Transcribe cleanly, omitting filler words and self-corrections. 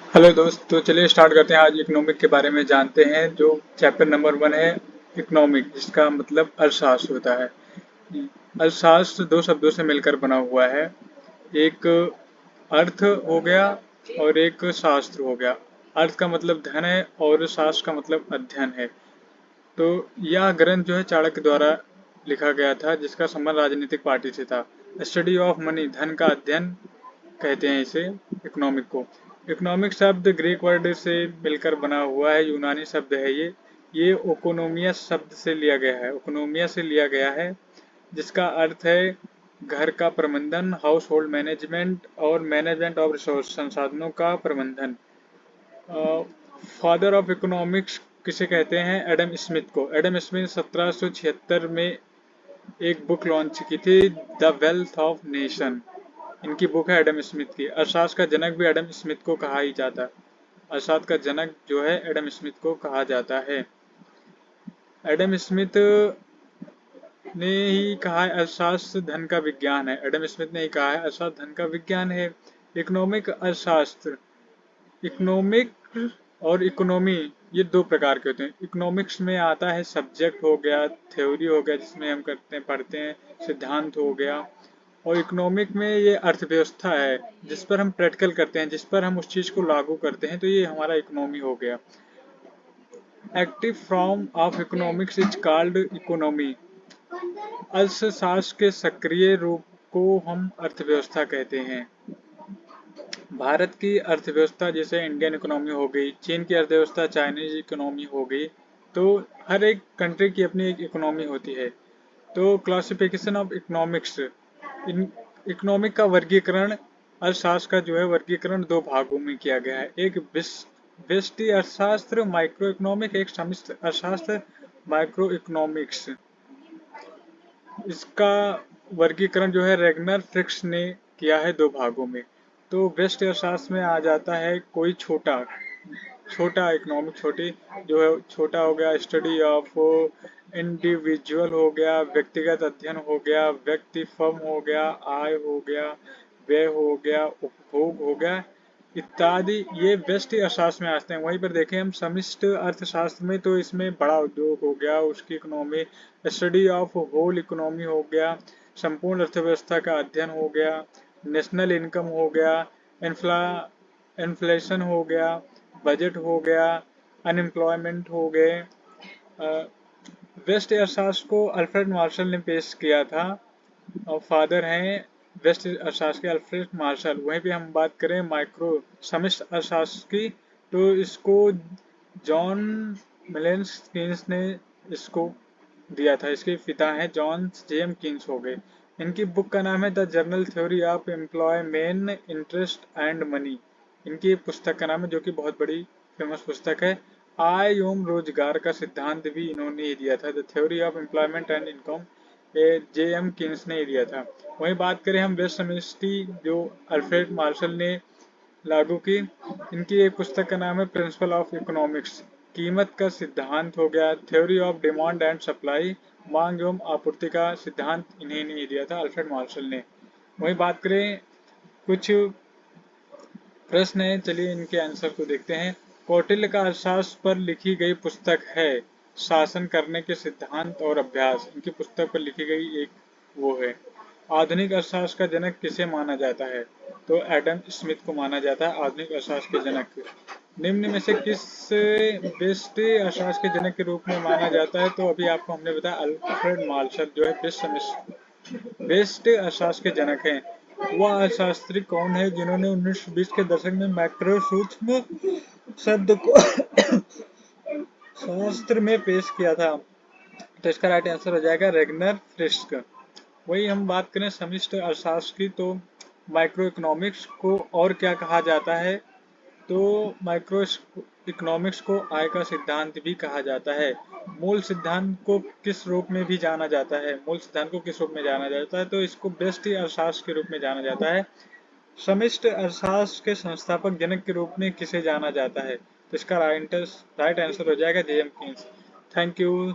Hello दोस्त। तो चलिए स्टार्ट करते हैं। आज इकोनॉमिक के बारे में जानते हैं। जो चैप्टर नंबर 1 है इकोनॉमिक, जिसका मतलब अर्थशास्त्र होता है। अर्थशास्त्र दो शब्दों से मिलकर बना हुआ है। एक अर्थ हो गया और एक शास्त्र हो गया। अर्थ का मतलब धन है और शास्त्र का मतलब अध्ययन है। तो यह ग्रंथ जो है चाणक्य द्वारा लिखा गया था, जिसका संबंध राजनीतिक पार्टी से था। स्टडी ऑफ मनी, धन का अध्ययन कहते हैं इसे, इकोनॉमिक को। इकोनॉमिक शब्द ग्रीक वर्ड से मिलकर बना हुआ है, यूनानी शब्द है ये ओकोनोमियस शब्द से लिया गया है, ओकोनोमिया से लिया गया है, जिसका अर्थ है घर का प्रबंधन, हाउस होल्ड मैनेजमेंट और मैनेजमेंट ऑफ रिसोर्स, संसाधनों का प्रबंधन। फादर ऑफ इकोनॉमिक्स किसे कहते हैं? एडम स्मिथ को। एडम स्मिथ 1776 में एक बुक लॉन्च की थी, द वेल्थ ऑफ नेशन। इनकी बुक है एडम स्मिथ की। अर्थशास्त्र का जनक भी एडम स्मिथ को कहा ही जाता है। अर्थशास्त्र का जनक जो है एडम स्मिथ को कहा जाता है। एडम स्मिथ ने ही कहा है अर्थशास्त्र धन का विज्ञान है। एडम स्मिथ ने ही कहा है अर्थशास्त्र धन का विज्ञान है। इकोनॉमिक अर्थशास्त्र, इकोनॉमिक और इकोनॉमी ये दो प्रकार के होते हैं। इकोनॉमिक्स में आता है सब्जेक्ट हो गया, थ्योरी हो गया जिसमें हम करते हैं पढ़ते हैं, सिद्धांत हो गया। और इकोनॉमिक में ये अर्थव्यवस्था है जिस पर हम प्रैक्टिकल करते हैं, जिस पर हम उस चीज को लागू करते हैं, तो ये हमारा इकोनॉमी हो गया। Active form of economics is called economy. अर्थशास्त्र के सक्रिय रूप को हम अर्थव्यवस्था कहते हैं। भारत की अर्थव्यवस्था जैसे इंडियन इकोनॉमी हो गई, चीन की अर्थव्यवस्था चाइनीज इकोनॉमी हो गई, तो हर एक कंट्री की अपनी एक इकोनॉमी होती है। तो क्लासिफिकेशन ऑफ इकोनॉमिक्स, इकोनॉमिक का वर्गीकरण, अर्थशास्त्र का जो है वर्गीकरण दो भागों में किया गया है। एक व्यष्टि अर्थशास्त्र माइक्रो इकोनॉमिक, एक समष्टि अर्थशास्त्र माइक्रो इकोनॉमिक्स। इसका वर्गीकरण जो है रेगनर फ्रिक्स ने किया है दो भागों में। तो व्यष्टि अर्थशास्त्र में आ जाता है कोई छोटा छोटा इकोनॉमिक, छोटी जो है छोटा हो गया, स्टडी ऑफ इंडिविजुअल हो गया, व्यक्तिगत अध्ययन हो गया, व्यक्ति फर्म हो गया, आय हो गया, व्यय हो गया, उपभोग हो गया इत्यादि, ये व्यष्टि अर्थशास्त्र में आते हैं। वहीं पर देखें हम समष्टि अर्थशास्त्र में, तो इसमें बड़ा उद्योग हो गया, उसकी economy, study of whole economy हो गया, संपूर्ण अर्थव्यवस्था का अध्ययन हो गया, नेशनल इनकम हो गया, इन्फ्ला इन्फ्लेशन हो गया, बजट हो गया, अनएम्प्लॉयमेंट हो गए। वेस्ट अर्थशास्त्र को अल्फ्रेड मार्शल ने पेश किया था और फादर हैं वेस्ट अर्थशास्त्र के अल्फ्रेड मार्शल। वहीं पे हम बात करें माइक्रो समष्टि अर्थशास्त्र की, तो इसको जॉन मिलेंस कीन्स ने इसको दिया था। इसके पिता हैं जॉन जेम कीन्स हो गए। इनकी बुक का नाम है the journal theory of employment interest and money. इनकी पुस्तक का नाम है, जो कि बहुत बड़ी फेमस पुस्तक है। आय एवं रोजगार का सिद्धांत भी इन्होंने ही दिया था, the theory of employment and income, J M Keynes ने ही दिया था। वहीं बात करें हम वेस्ट समष्टि, जो अल्फ्रेड मार्शल ने लागू की, इनकी एक पुस्तक का नाम है प्रिंसिपल ऑफ इकोनॉमिक्स। कीमत का सिद्धांत हो गया, theory of demand and supply, मांग एवं आपूर्ति का सिद्धांत इन्हें नहीं दिया था, अल्फ्रेड मार्शल ने। वहीं बात करें कुछ प्रश्न है, चलिए इनके आंसर को देखते हैं। कौटिल्य का अर्थशास्त्र पर लिखी गई पुस्तक है शासन करने के सिद्धांत और अभ्यास। इनकी पुस्तक पर लिखी गई एक वो है। आधुनिक अर्थशास्त्र का जनक किसे माना जाता है? तो एडम स्मिथ को माना जाता है आधुनिक अर्थशास्त्र के जनक। निम्न में से किस बेस्ट अर्थशास्त्र के जनक के रूप में माना जाता है? तो अभी आपको हमने बताया अल्फ्रेड मार्शल जो है बेस्ट अर्थशास्त्र के जनक हैं। वह अर्थशास्त्री कौन है जिन्होंने 1920 के दशक में मैक्रो सूक्ष्म शब्द को शास्त्र में पेश किया था? तो इसका राइट आंसर हो जाएगा रेगनर फ्रिस्क। वही हम बात करें समष्टि अर्थशास्त्र की, तो माइक्रो इकोनॉमिक्स को और क्या कहा जाता है? तो माइक्रो इकोनॉमिक्स को आय का सिद्धांत भी कहा जाता है। मूल सिद्धांत को किस रूप में भी जाना जाता है? मूल सिद्धांत को किस रूप में जाना जाता है? तो इसको व्यष्टि अर्थशास्त्र के रूप में जाना जाता है। समष्टि अर्थशास्त्र के संस्थापक जनक के रूप में किसे जाना जाता है? तो इसका राइट आंसर हो जाएगा जे एम कीन्स। Thank you.